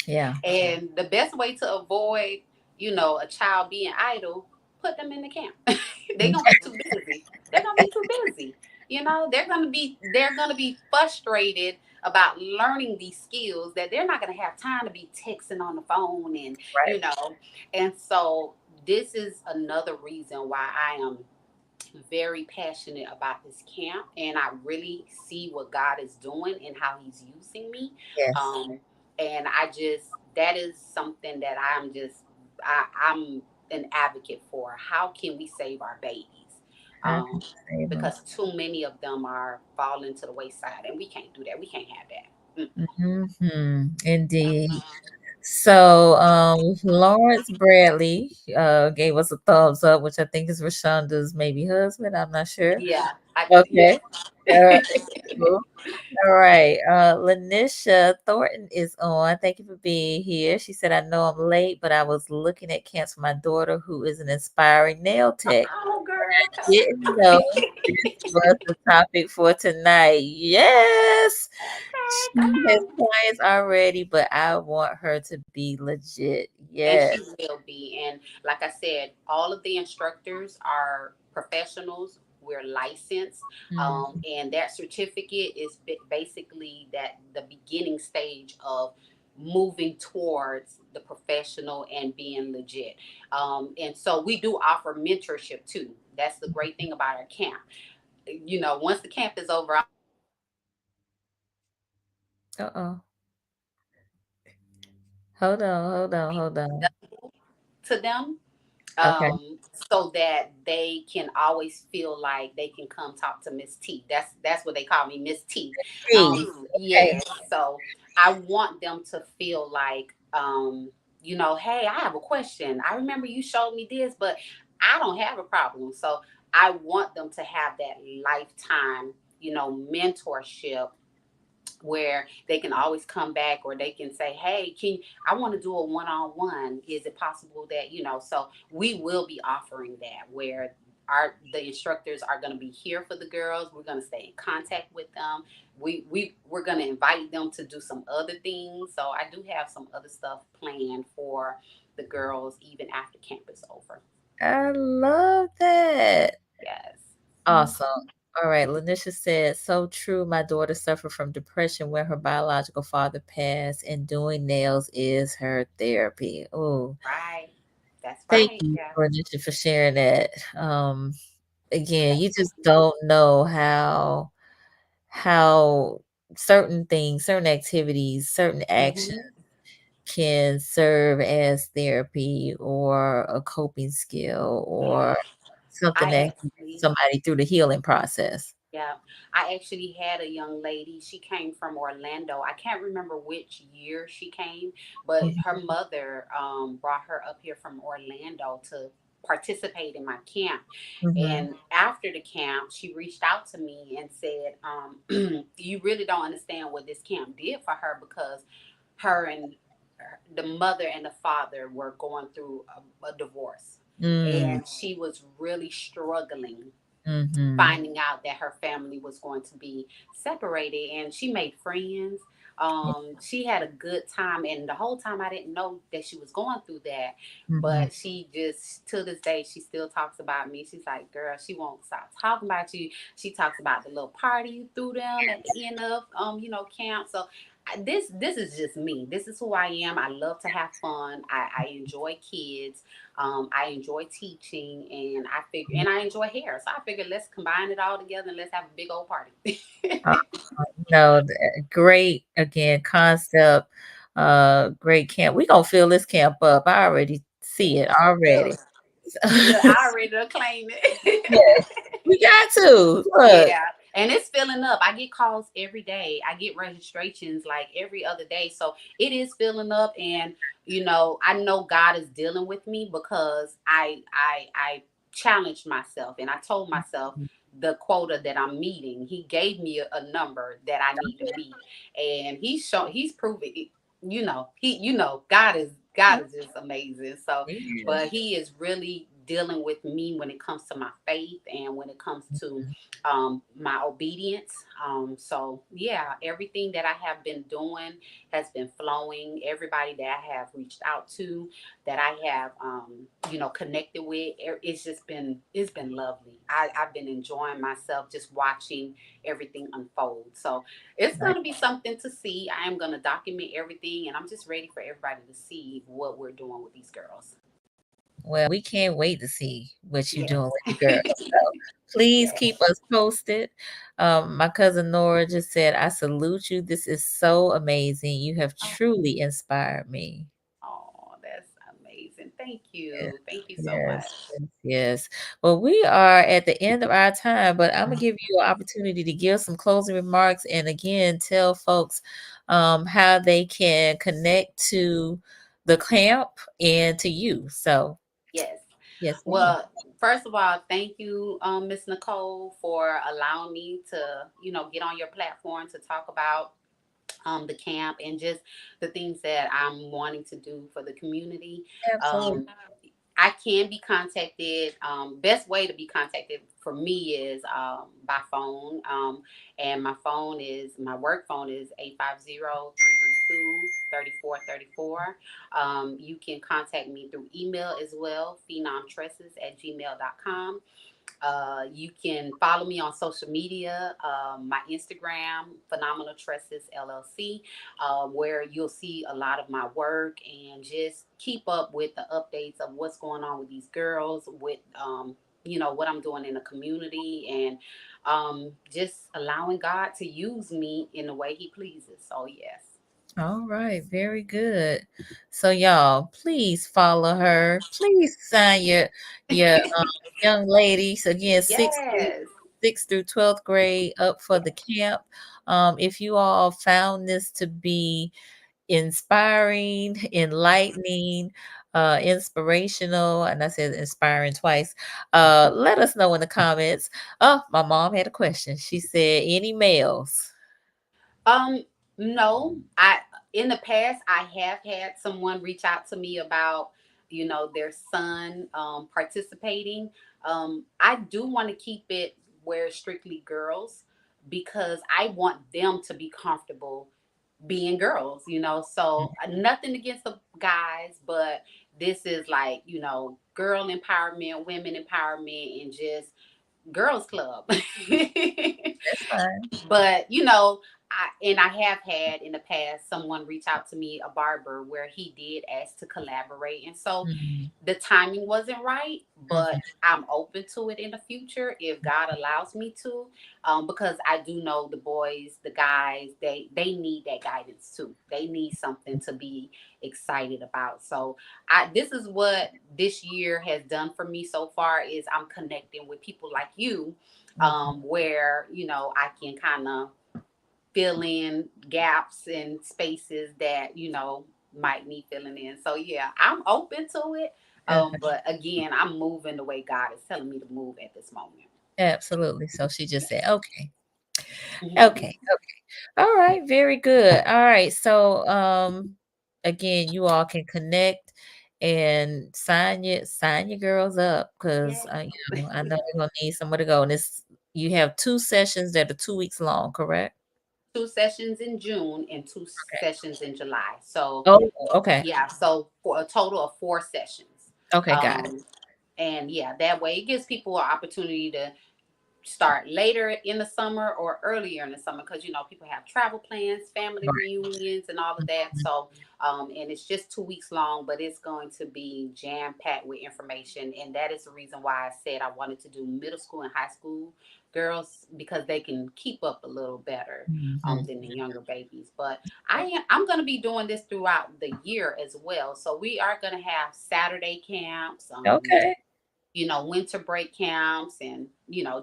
Yeah. And the best way to avoid, a child being idle, put them in the camp. They're gonna be too busy. They're gonna be too busy. They're gonna be frustrated about learning these skills that they're not gonna have time to be texting on the phone, and Right. you know, and so this is another reason why I am very passionate about this camp, and I really see what God is doing and how He's using me. Yes. And that is something that I'm an advocate for. How can we save our babies? How can Um, you save them? because too many of them are falling to the wayside, and we can't do that. We can't have that. Mm-mm. Mhm. Indeed. So, Lawrence Bradley gave us a thumbs up, which I think is Rashonda's maybe husband. I'm not sure. Yeah, Okay. All right. yeah. Cool. All right. Lanisha Thornton is on. Thank you for being here. She said, I know I'm late, but I was looking at camps for my daughter, who is an aspiring nail tech. Oh, girl. Didn't know this was the topic for tonight. Yes. Okay, She come has on. clients already, but I want her to be legit. And Yes. she will be. And like I said, all of the instructors are professionals. We're licensed, Mm, and that certificate is basically that the beginning stage of moving towards the professional and being legit. And so we do offer mentorship too. That's the great thing about our camp. Once the camp is over, uh-oh. Hold on. to them, Okay. so that they can always feel like they can come talk to Miss T. That's what they call me, Miss T. Hey. Okay. Yes. So I want them to feel like, hey, I have a question. I remember you showed me this, but I don't have a problem. So I want them to have that lifetime, mentorship, where they can always come back, or they can say, hey, I want to do a one-on-one, is it possible that, so we will be offering that, where the instructors are going to be here for the girls. We're going to stay in contact with them. We're going to invite them to do some other things. So I do have some other stuff planned for the girls even after camp is over. I love that. Yes. Awesome. All right. Lanisha said, so true. My daughter suffered from depression when her biological father passed, and doing nails is her therapy. Oh, Right. That's thank right. you, Yeah. Lanisha, for sharing that. Again, you just don't know how certain things, certain activities, certain actions Hmm. can serve as therapy or a coping skill Yeah. or something I that can get actually somebody through the healing process. Yeah, I actually had a young lady. She came from Orlando. I can't remember which year she came, but Mhm, her mother brought her up here from Orlando to participate in my camp. mhm, And after the camp, she reached out to me and said, "You really don't understand what this camp did for her, because her and the mother and the father were going through a divorce, mm, and she was really struggling, mhm. finding out that her family was going to be separated, and she made friends. Yeah, She had a good time, and the whole time I didn't know that she was going through that. mhm. But she just, to this day, she still talks about me. She's like, girl, she won't stop talking about you. She talks about the little party you threw them at the end of camp. So this is just me. This is who I am. I love to have fun. I enjoy kids. I enjoy teaching, and I enjoy hair. So I figured let's combine it all together and let's have a big old party. Uh, no, great again concept. Great camp. We gonna fill this camp up. I already see it already. Look, look, I already done claimed Yes, it. we got to look. Yeah, and it's filling up. I get calls every day. I get registrations like every other day. So it is filling up, and I know God is dealing with me because I challenged myself and I told myself the quota that I'm meeting. He gave me a number that I need to meet, and he's proven it. God is just amazing. So, but Yes. he is really dealing with me when it comes to my faith and when it comes to my obedience. So yeah, everything that I have been doing has been flowing. Everybody that I have reached out to, that I have, connected with, it's been lovely. I've been enjoying myself just watching everything unfold. So it's Right. gonna be something to see. I am gonna document everything, and I'm just ready for everybody to see what we're doing with these girls. Well, we can't wait to see what you're Yes. doing with the girls. So please Yes. keep us posted. My cousin Nora just said, I salute you. This is so amazing. You have Oh, truly inspired me. oh, that's amazing. Thank Yes, you. Thank you so much. yes, yes, yes. Well, we are at the end of our time, but I'm gonna give you an opportunity to give some closing remarks and again tell folks how they can connect to the camp and to you. So, Yes. yes, ma'am. Well, first of all, thank you, Miss Nicole, for allowing me to, get on your platform to talk about the camp and just the things that I'm wanting to do for the community. Absolutely. Um, I can be contacted. Best way to be contacted for me is by phone. And my work phone is 850-332-3434. You can contact me through email as well, phenomtresses@gmail.com. You can follow me on social media, my Instagram, Phenomenal Tresses LLC, where you'll see a lot of my work and just keep up with the updates of what's going on with these girls, with what I'm doing in the community, and just allowing God to use me in the way He pleases. So yes, All right, very good. So y'all, please follow her. Please sign your young ladies again, yes. 6th through 12th grade up for the camp. If you all found this to be inspiring, enlightening, inspirational, and I said inspiring twice. Let us know in the comments. Oh, my mom had a question. She said, any males? Um, no, I in the past I have had someone reach out to me about, their son participating. I do want to keep it where it's strictly girls because I want them to be comfortable being girls. So nothing against the guys, but this is like, girl empowerment, women empowerment, and just girls club. That's fine. But I have had in the past someone reach out to me, a barber, where he did ask to collaborate, and so Mhm, the timing wasn't right. mhm. But I'm open to it in the future if God allows me to, because I do know the boys, the guys, they need that guidance too. They need something to be excited about. So this is what this year has done for me so far is I'm connecting with people like you, Mhm. where I can kind of fill in gaps and spaces that might need filling in. So yeah, I'm open to it. Okay. But again, I'm moving the way God is telling me to move at this moment. Absolutely. So she just said, okay. Yes. Okay. All right, very good. All right. So again, you all can connect and sign your girls up because Yes. I know we're gonna need somewhere to go. And this you have 2 sessions that are 2 weeks long, correct? 2 sessions in June and two Okay. sessions in July. So Oh, okay. yeah, so for a total of 4 sessions. Okay, got it. Um, and yeah, that way it gives people an opportunity to start later in the summer or earlier in the summer, because people have travel plans, family Right. reunions, and all of that. Mhm. So and it's just 2 weeks long, but it's going to be jam packed with information, and that is the reason why I said I wanted to do middle school and high school girls, because they can keep up a little better Mhm. than the younger babies. But I'm going to be doing this throughout the year as well. So we are going to have Saturday camps, Okay. winter break camps, and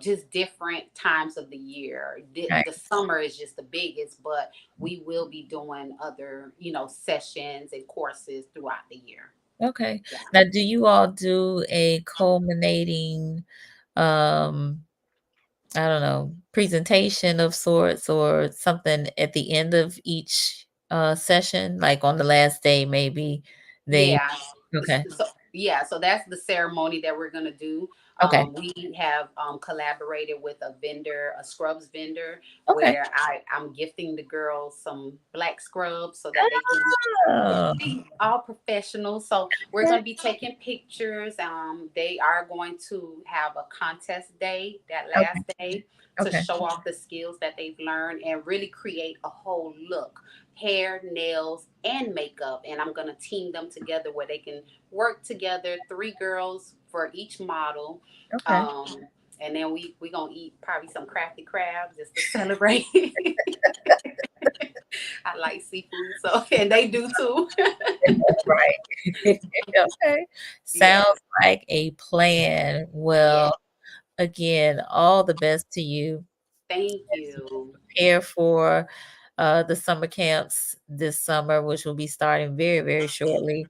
just different times of the year. Right. The summer is just the biggest, but we will be doing other sessions and courses throughout the year. Okay. Yeah. Now, do you all do a culminating, um, I don't know, presentation of sorts or something at the end of each session, like on the last day, maybe they, Yeah. okay. So that's the ceremony that we're gonna do. Okay. We have collaborated with a vendor, a scrubs vendor, Okay. where I'm gifting the girls some black scrubs so that they can Oh, be all professional. So we're okay. going to be taking pictures. They are going to have a contest day, that Okay. last day, to Okay. show off the skills that they've learned and really create a whole look: hair, nails, and makeup. And I'm going to team them together where they can work together, 3 girls for each model. Okay. Um, and then we gonna eat probably some crafty crab just to celebrate. I like seafood, so and they do too. Right. Okay. Sounds Yes, like a plan. yes. Well, again, all the best to you. Thank you. Prepare for the summer camps this summer, which will be starting very, very shortly.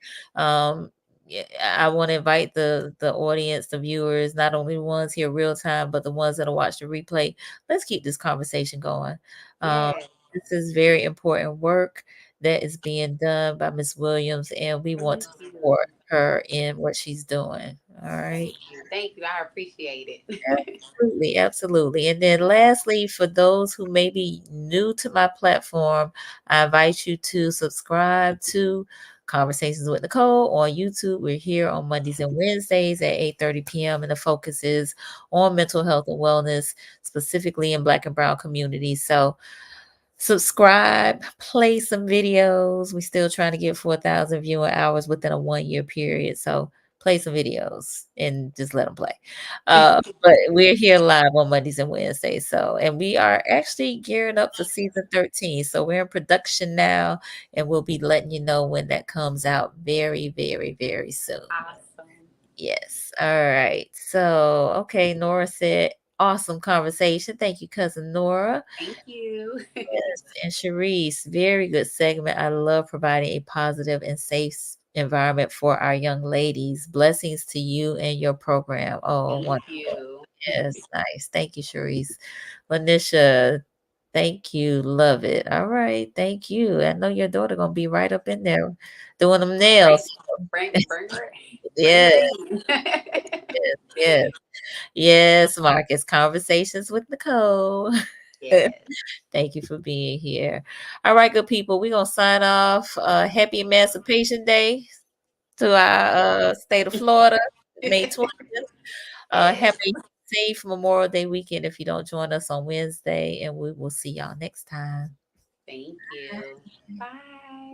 Yeah, I want to invite the audience, the viewers, not only the ones here real time, but the ones that'll watch the replay. Let's keep this conversation going. Um, Yes, this is very important work that is being done by Miss Williams, and we want thank to you. support her in what she's doing. All Thank right. you. Thank you. I appreciate it. Absolutely, absolutely. And then lastly, for those who may be new to my platform, I invite you to subscribe to Conversations with Nicole on YouTube. We're here on Mondays and Wednesdays at 8:30 p.m. and the focus is on mental health and wellness, specifically in Black and Brown communities. So subscribe, play some videos. We still trying to get 4,000 viewing hours within a 1 year period. So play some videos and just let them play. But we're here live on Mondays and Wednesdays. So, and we are actually gearing up for season 13. So we're in production now, and we'll be letting you know when that comes out very, very, very soon. Awesome. Yes. All right. So, okay, Nora said, awesome conversation. Thank you, cousin Nora. Thank you. Yes, and Sharice, very good segment. I love providing a positive and safe environment for our young ladies. Blessings to you and your program. Oh, Thank wonderful. you. Yes, nice. Thank you, Sharice. Lanisha, thank you. Love it. All right. Thank you. I know your daughter gonna be right up in there doing them Bring, nails. bring her Yes, in. yes, yes. Yes, Marcus. Conversations with Nicole. Yes. Thank you for being here. All right, good people. We're gonna sign off. Happy Emancipation Day to our state of Florida, May 20th. Yes. Happy safe Memorial Day weekend if you don't join us on Wednesday, and we will see y'all next time. Thank you. Bye.